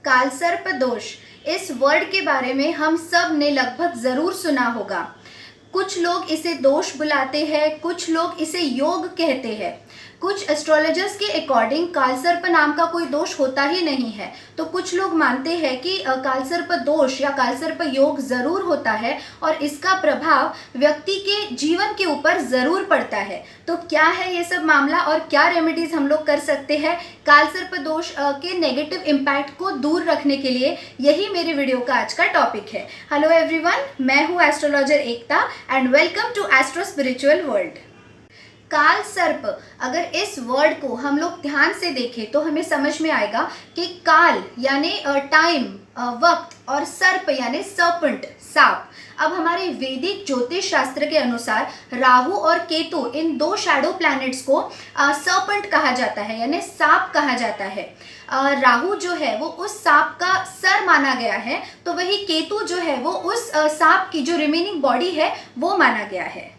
कालसर्प दोष, इस वर्ड के बारे में हम सब ने लगभग ज़रूर सुना होगा। कुछ लोग इसे दोष बुलाते हैं, कुछ लोग इसे योग कहते हैं। कुछ एस्ट्रोलॉजर्स के अकॉर्डिंग कालसर्प नाम का कोई दोष होता ही नहीं है, तो कुछ लोग मानते हैं कि कालसर्प दोष या कालसर्प योग ज़रूर होता है और इसका प्रभाव व्यक्ति के जीवन के ऊपर ज़रूर पड़ता है। तो क्या है ये सब मामला और क्या रेमेडीज़ हम लोग कर सकते हैं कालसर्प दोष के नेगेटिव इम्पैक्ट को दूर रखने के लिए, यही मेरे वीडियो का आज का टॉपिक है। हेलो एवरीवन, मैं हूँ astrologer Ekta and welcome to astro spiritual world. काल सर्प, अगर इस वर्ड को हम लोग ध्यान से देखें तो हमें समझ में आएगा कि काल यानी टाइम, वक्त, और सर्प यानी सर्पेंट, सांप। अब हमारे वैदिक ज्योतिष शास्त्र के अनुसार राहु और केतु, इन दो शैडो प्लैनेट्स को सर्पेंट कहा जाता है यानी सांप कहा जाता है। राहु जो है वो उस सांप का सर माना गया है, तो वही केतु जो है वो उस सांप की जो रिमेनिंग बॉडी है वो माना गया है।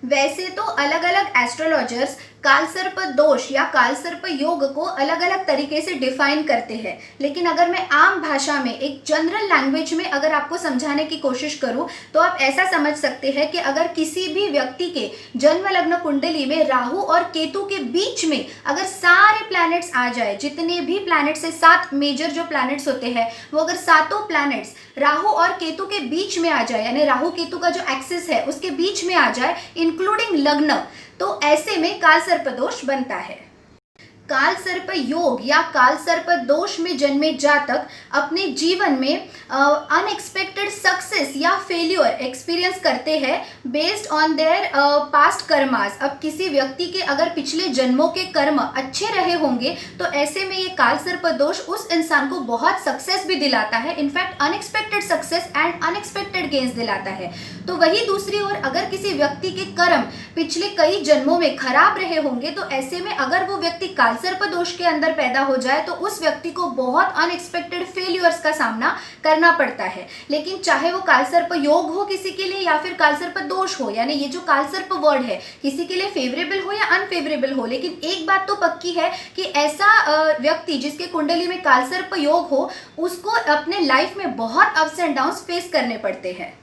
वैसे तो अलग अलग एस्ट्रोलॉजर्स कालसर्प दोष या कालसर्प योग को अलग अलग तरीके से डिफाइन करते हैं, लेकिन अगर मैं आम भाषा में एक जनरल लैंग्वेज में अगर आपको समझाने की कोशिश करूं तो आप ऐसा समझ सकते हैं कि अगर किसी भी व्यक्ति के जन्म लग्न कुंडली में राहु और केतु के बीच में अगर सारे प्लैनेट्स आ जाए, जितने भी प्लैनेट्स है, 7 मेजर जो प्लैनेट्स होते हैं वो अगर सातों प्लैनेट्स राहु और केतु के बीच में आ जाए, यानी राहु केतु का जो एक्सिस है उसके बीच में आ जाए इंक्लूडिंग लग्न, तो ऐसे में कालसर्प दोष बनता है। कालसर्प योग या कालसर्प दोष में जन्मे जातक अपने जीवन में अनएक्सपेक्टेड सक्सेस या फेल्योर एक्सपीरियंस करते हैं based on their past karmas. अब किसी व्यक्ति के अगर पिछले जन्मों के कर्म अच्छे रहे होंगे तो ऐसे में ये कालसर्प दोष उस इंसान को बहुत सक्सेस भी दिलाता है, in fact unexpected success and unexpected gains दिलाता है। तो वही दूसरी ओर अगर किसी व्यक्ति के कर्म पिछले कई जन्मों में खराब रहे होंगे तो ऐसे में अगर वो व्यक्ति कालसर्प दोष के अंदर पैदा हो जाए तो उस व्यक्ति को बहुत अनएक्सपेक्टेड फेल्यूर्स का सामना करना पड़ता है। लेकिन चाहे वो कालसर्प योग हो किसी के लिए या फिर कालसर्प दोष हो, यानी ये जो कालसर्प वर्ड है किसी के लिए फेवरेबल हो या अनफेवरेबल हो, लेकिन एक बात तो पक्की है कि ऐसा व्यक्ति जिसके कुंडली में कालसर्प योग हो उसको अपने लाइफ में बहुत अप्स एंड डाउन्स फेस करने पड़ते हैं।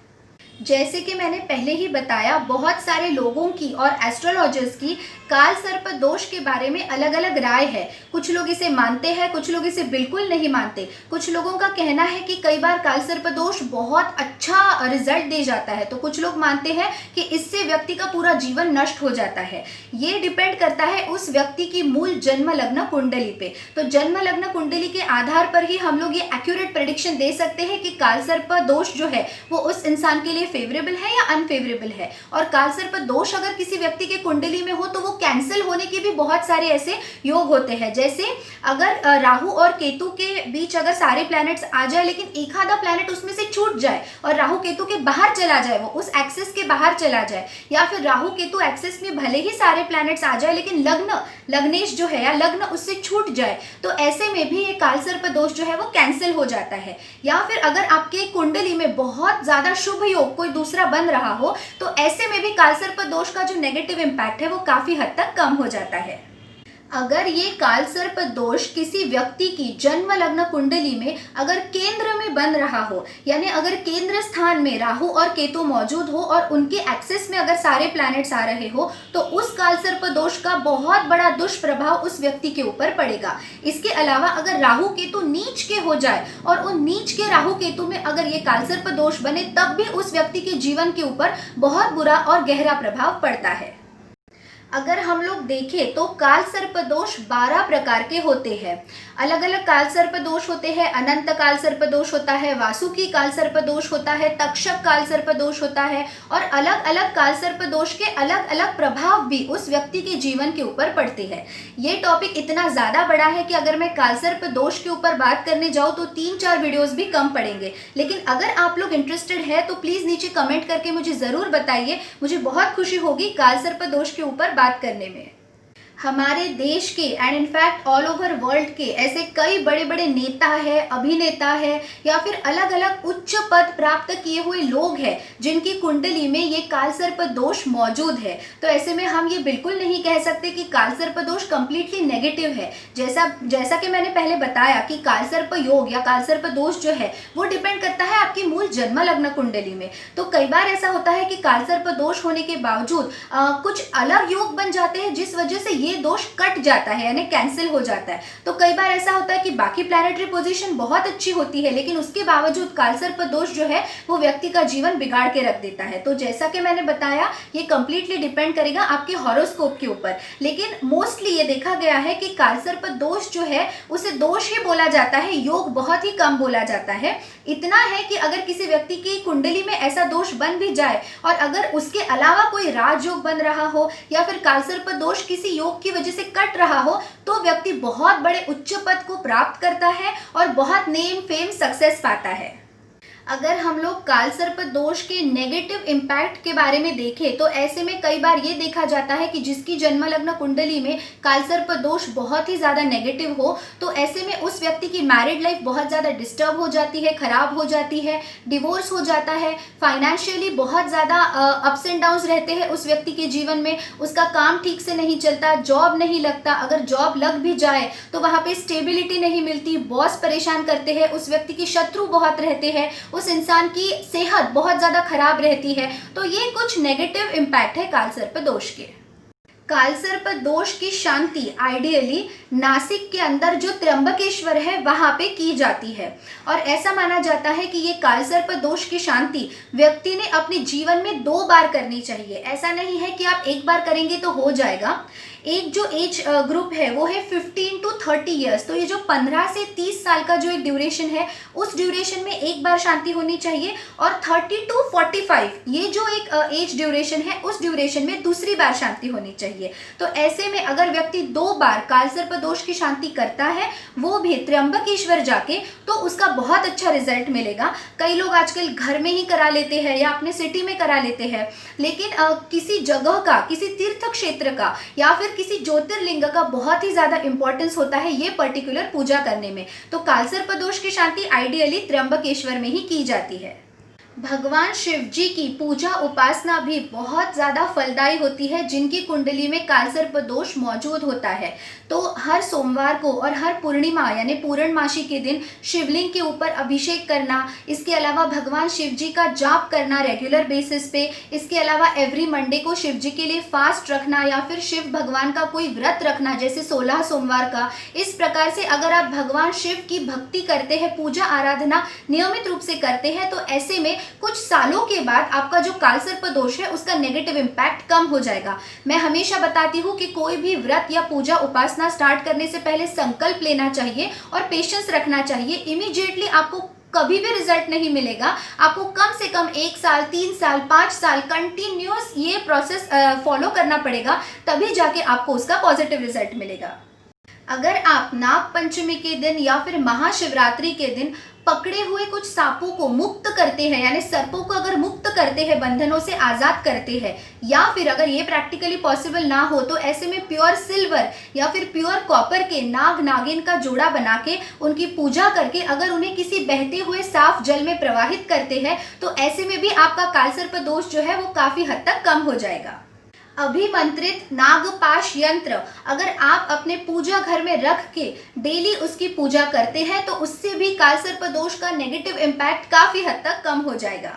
जैसे कि मैंने पहले ही बताया, बहुत सारे लोगों की और एस्ट्रोलॉजर्स की कालसर्प दोष के बारे में अलग अलग राय है। कुछ लोग इसे मानते हैं, कुछ लोग इसे बिल्कुल नहीं मानते। कुछ लोगों का कहना है कि कई बार कालसर्प दोष बहुत अच्छा रिजल्ट दे जाता है, तो कुछ लोग मानते हैं कि इससे व्यक्ति का पूरा जीवन नष्ट हो जाता है। ये डिपेंड करता है उस व्यक्ति की मूल जन्म लग्न कुंडली पे। तो जन्म लग्न कुंडली के आधार पर ही हम लोग ये एक्यूरेट प्रेडिक्शन दे सकते हैं कि कालसर्प दोष जो है वो उस इंसान के लिए फेवरेबल है या अनफेवरेबल है। और कालसर्प दोष अगर किसी व्यक्ति के कुंडली में हो तो वो कैंसिल होने के भी बहुत सारे ऐसे योग होते हैं। जैसे अगर राहु और केतु के बीच अगर सारे प्लैनेट्स आ जाए लेकिन एक आधा प्लैनेट उसमें से छूट जाए और राहु केतु के बाहर चला जाए, वो उस एक्सिस के बाहर चला जाए, या फिर राहु केतु एक्सिस में भले ही सारे प्लैनेट्स आ जाए लेकिन लग्नेश जो है या लग्न उससे छूट जाए, तो ऐसे में भी ये कालसर्प दोष जो है वो कैंसिल हो जाता है। या फिर अगर आपके कुंडली में बहुत ज्यादा शुभ योग कोई दूसरा बन रहा हो तो ऐसे में भी कालसर्प दोष का जो नेगेटिव इम्पैक्ट है वो काफी हद तक कम हो जाता है। अगर ये कालसर्प दोष किसी व्यक्ति की जन्म लग्न कुंडली में अगर केंद्र में बन रहा हो, यानी अगर केंद्र स्थान में राहु और केतु मौजूद हो और उनके एक्सिस में अगर सारे प्लैनेट्स आ रहे हो, तो उस कालसर्प दोष का बहुत बड़ा दुष्प्रभाव उस व्यक्ति के ऊपर पड़ेगा। इसके अलावा अगर राहु केतु नीच के हो जाए और उन नीच के राहु केतु में अगर ये कालसर्प दोष बने तब भी उस व्यक्ति के जीवन के ऊपर बहुत बुरा और गहरा प्रभाव पड़ता है। अगर हम लोग देखें तो कालसर्प दोष 12 प्रकार के होते हैं। अलग अलग कालसर्प दोष होते हैं। अनंत कालसर्प दोष होता है, वासुकी कालसर्प दोष होता है, तक्षक कालसर्प दोष होता है, और अलग अलग कालसर्प दोष के अलग अलग प्रभाव भी उस व्यक्ति के जीवन के ऊपर पड़ते हैं। ये टॉपिक इतना ज़्यादा बड़ा है कि अगर मैं कालसर्प दोष के ऊपर बात करने जाऊँ तो 3-4 वीडियोस भी कम पड़ेंगे। लेकिन अगर आप लोग इंटरेस्टेड है तो प्लीज़ नीचे कमेंट करके मुझे ज़रूर बताइए, मुझे बहुत खुशी होगी कालसर्प दोष के ऊपर बात करने में। हमारे देश के and in fact all over world के ऐसे कई बड़े बड़े नेता है, अभिनेता है, या फिर अलग अलग उच्च पद प्राप्त किए हुए लोग हैं जिनकी कुंडली में ये कालसर्प दोष मौजूद है। तो ऐसे में हम ये बिल्कुल नहीं कह सकते कि कालसर्प दोष कंप्लीटली नेगेटिव है। जैसा कि मैंने पहले बताया कि कालसर्प योग या कालसर्प दोष जो है वो डिपेंड करता है आपकी मूल जन्म लग्न कुंडली में। तो कई बार ऐसा होता है कि कालसर्प दोष होने के बावजूद कुछ अलग योग बन जाते हैं जिस वजह से ये दोष कट जाता है, यानी कैंसिल हो जाता है। तो कई बार ऐसा होता है कि बाकी प्लैनेटरी पोजीशन बहुत अच्छी होती है लेकिन उसके बावजूद कालसर्प दोष जो है वो व्यक्ति का जीवन बिगाड़ के रख देता है। तो जैसा कि मैंने बताया ये कंप्लीटली डिपेंड करेगा आपके हॉरोस्कोप के ऊपर, लेकिन मोस्टली ये देखा गया है कि कालसर्प दोष जो है उसे दोष ही बोला जाता है, योग बहुत ही कम बोला जाता है। इतना है कि अगर किसी व्यक्ति की कुंडली में ऐसा दोष बन भी जाए और अगर उसके अलावा कोई राजयोग बन रहा हो या फिर कालसर्प दोष किसी योग की वजह से कट रहा हो तो व्यक्ति बहुत बड़े उच्च पद को प्राप्त करता है और बहुत नेम फेम सक्सेस पाता है। अगर हम लोग कालसर्प दोष के नेगेटिव इम्पैक्ट के बारे में देखें तो ऐसे में कई बार ये देखा जाता है कि जिसकी जन्म लग्न कुंडली में कालसर्प दोष बहुत ही ज़्यादा नेगेटिव हो तो ऐसे में उस व्यक्ति की मैरिड लाइफ बहुत ज़्यादा डिस्टर्ब हो जाती है, खराब हो जाती है, डिवोर्स हो जाता है, फाइनेंशियली बहुत ज़्यादा अप्स एंड डाउन्स रहते हैं उस व्यक्ति के जीवन में, उसका काम ठीक से नहीं चलता, जॉब नहीं लगता, अगर जॉब लग भी जाए तो वहाँ पे स्टेबिलिटी नहीं मिलती, बॉस परेशान करते हैं, उस व्यक्ति के शत्रु बहुत रहते हैं, उस इंसान की सेहत बहुत ज़्यादा खराब रहती है। तो ये कुछ नेगेटिव इम्पैक्ट है कालसर्प दोष के। कालसर्प दोष की शांति आइडियली नासिक के अंदर जो त्र्यंबकेश्वर है वहाँ पे की जाती है और ऐसा माना जाता है कि ये कालसर्प दोष की शांति व्यक्ति ने अपने जीवन में 2 बार करनी चाहिए। ऐसा नहीं है कि आप एक बार करेंगे तो हो जाएगा। एक जो एज ग्रुप है वो है 15 to 30 ईयर्स, तो ये जो 15 से 30 साल का जो एक ड्यूरेशन है उस ड्यूरेशन में एक बार शांति होनी चाहिए और 30 to 45 ये जो एक एज ड्यूरेशन है उस ड्यूरेशन में दूसरी बार शांति होनी चाहिए। तो ऐसे में अगर व्यक्ति 2 बार कालसर्प दोष की शांति करता है वो भी त्र्यंबकेश्वर जाके तो उसका बहुत अच्छा रिजल्ट मिलेगा। कई लोग आजकल घर में ही करा लेते हैं या अपने सिटी में करा लेते हैं, लेकिन किसी जगह का, किसी तीर्थ क्षेत्र का या फिर किसी ज्योतिर्लिंग का बहुत ही ज़्यादा इंपॉर्टेंस होता है ये पर्टिकुलर पूजा करने में। तो कालसर्प दोष की शांति आइडियली त्र्यंबकेश्वर में ही की जाती है। भगवान शिव जी की पूजा उपासना भी बहुत ज़्यादा फलदायी होती है जिनकी कुंडली में कालसर्प दोष मौजूद होता है। तो हर सोमवार को और हर पूर्णिमा यानी पूर्णमासी के दिन शिवलिंग के ऊपर अभिषेक करना, इसके अलावा भगवान शिव जी का जाप करना रेगुलर बेसिस पे, इसके अलावा एवरी मंडे को शिव जी के लिए फास्ट रखना या फिर शिव भगवान का कोई व्रत रखना जैसे 16 सोमवार का। इस प्रकार से अगर आप भगवान शिव की भक्ति करते हैं, पूजा आराधना नियमित रूप से करते हैं तो ऐसे में कुछ सालों के बाद आपका जो कालसर्प दोष है उसका नेगेटिव इम्पैक्ट कम हो जाएगा। मैं हमेशा बताती हूँ कि कोई भी व्रत या पूजा उपासना स्टार्ट करने से पहले संकल्प लेना चाहिए और पेशेंस रखना चाहिए। इमीडिएटली आपको कभी भी रिजल्ट नहीं मिलेगा। आपको कम से कम 1 साल, 3 साल, 5 साल कंटिन्यूअस ये प्रोसेस फॉलो करना पड़ेगा, तभी जाके आपको उसका पॉजिटिव रिजल्ट मिलेगा। अगर आप नाग पंचमी के दिन या फिर महाशिवरात्रि के दिन पकड़े हुए कुछ सांपों को मुक्त करते हैं, यानी सर्पों को अगर मुक्त करते हैं, बंधनों से आज़ाद करते हैं, या फिर अगर ये प्रैक्टिकली पॉसिबल ना हो तो ऐसे में प्योर सिल्वर या फिर प्योर कॉपर के नाग नागिन का जोड़ा बना के उनकी पूजा करके अगर उन्हें किसी बहते हुए साफ जल में प्रवाहित करते हैं तो ऐसे में भी आपका कालसर्प दोष जो है वो काफ़ी हद तक कम हो जाएगा। अभिमंत्रित नागपाश यंत्र अगर आप अपने पूजा घर में रख के डेली उसकी पूजा करते हैं तो उससे भी कालसर्प दोष का नेगेटिव इम्पैक्ट काफ़ी हद तक कम हो जाएगा।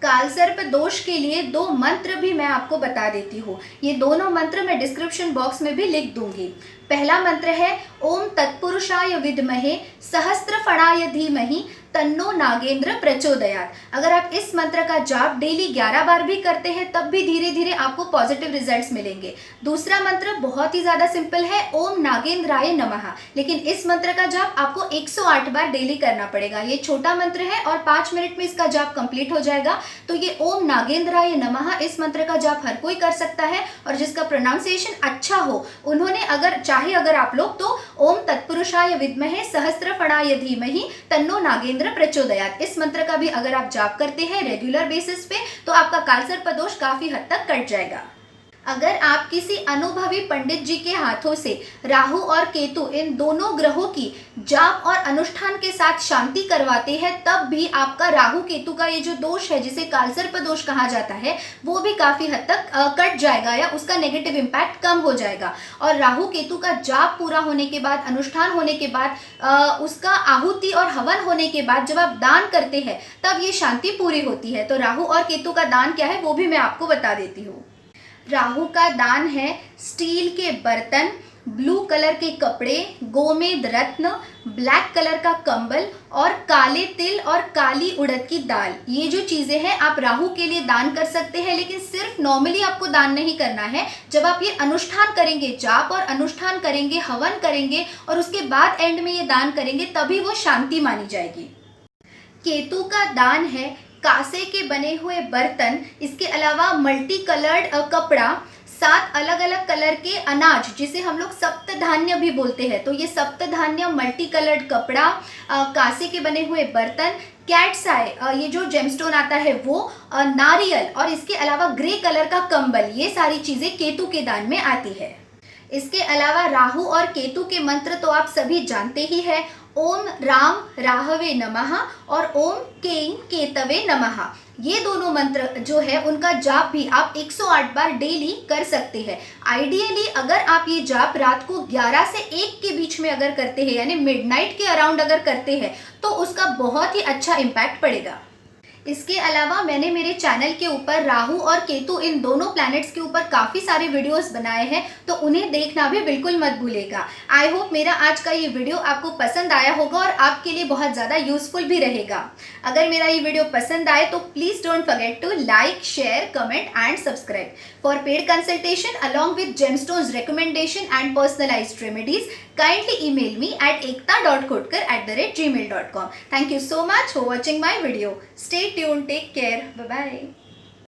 कालसर्प दोष के लिए 2 मंत्र भी मैं आपको बता देती हूँ। ये दोनों मंत्र मैं डिस्क्रिप्शन बॉक्स में भी लिख दूंगी। पहला मंत्र है ओम तत्पुरुषाय विद्महे सहस्त्रफणाय धीमहि तन्नो नागेंद्र प्रचोदयात्। अगर आप इस मंत्र का जाप डेली 11 बार भी करते हैं तब भी धीरे धीरे आपको पॉजिटिव रिजल्ट्स मिलेंगे। दूसरा मंत्र बहुत ही ज़्यादा सिंपल है ओम नागेंद्राय नमः, लेकिन इस मंत्र का जाप आपको 108 बार डेली करना पड़ेगा। ये छोटा मंत्र है और 5 मिनट में इसका जाप कंप्लीट हो जाएगा। तो ये ओम नागेंद्राय नमः इस मंत्र का जाप हर कोई कर सकता है और जिसका प्रोनाउंसिएशन अच्छा हो उन्होंने अगर आप लोग तो ओम तत्पुरुषाय विद्महे सहस्त्रफणाय धीमहि तन्नो नागेंद्र प्रचोदयात् इस मंत्र का भी अगर आप जाप करते हैं रेगुलर बेसिस पे तो आपका कालसर्प दोष काफी हद तक कट जाएगा। अगर आप किसी अनुभवी पंडित जी के हाथों से राहु और केतु इन दोनों ग्रहों की जाप और अनुष्ठान के साथ शांति करवाते हैं, तब भी आपका राहु केतु का ये जो दोष है, जिसे कालसर्प दोष कहा जाता है, वो भी काफी हद तक कट जाएगा या उसका नेगेटिव इम्पैक्ट कम हो जाएगा। और राहु केतु का जाप पूरा होने के बाद, अनुष्ठान होने के बाद, उसका आहुति और हवन होने के बाद जब आप दान करते हैं तब ये शांति पूरी होती है। तो राहु और केतु का दान क्या है वो भी मैं आपको बता देती हूँ। राहु का दान है स्टील के बर्तन, ब्लू कलर के कपड़े, गोमेद रत्न, ब्लैक कलर का कंबल और काले तिल और काली उड़द की दाल। ये जो चीज़ें हैं आप राहु के लिए दान कर सकते हैं, लेकिन सिर्फ नॉर्मली आपको दान नहीं करना है। जब आप ये अनुष्ठान करेंगे, जाप और अनुष्ठान करेंगे, हवन करेंगे और उसके बाद एंड में ये दान करेंगे, तभी वो शांति मानी जाएगी। केतु का दान है कांसे के बने हुए बर्तन, इसके अलावा मल्टी कलर्ड कपड़ा, 7 अलग अलग कलर के अनाज जिसे हम लोग सप्तधान्य भी बोलते हैं। तो ये सप्तधान्य, मल्टी कलर्ड कपड़ा, कांसे के बने हुए बर्तन, कैट्स आई, ये जो जेमस्टोन आता है वो, नारियल और इसके अलावा ग्रे कलर का कंबल, ये सारी चीज़ें केतु के दान में आती है। इसके अलावा राहु और केतु के मंत्र तो आप सभी जानते ही हैं। ओम राम राहवे नमः और ओम कें केतवे नमः। ये दोनों मंत्र जो है उनका जाप भी आप 108 बार डेली कर सकते हैं। आइडियली अगर आप ये जाप रात को 11 से 1 के बीच में अगर करते हैं, यानी मिडनाइट के अराउंड अगर करते हैं, तो उसका बहुत ही अच्छा इम्पैक्ट पड़ेगा। इसके अलावा मैंने मेरे चैनल के ऊपर राहु और केतु इन दोनों प्लैनेट्स के ऊपर काफ़ी सारे वीडियोस बनाए हैं, तो उन्हें देखना भी बिल्कुल मत भूलिएगा। आई होप मेरा आज का ये वीडियो आपको पसंद आया होगा और आपके लिए बहुत ज़्यादा यूजफुल भी रहेगा। अगर मेरा ये वीडियो पसंद आए तो please don't forget to like, share, comment and subscribe. For paid consultation along with gemstones recommendation and personalized remedies, kindly email me at ekta.khotkar@gmail.com. Thank you so much for watching my video. Stay tuned. Take care. Bye bye.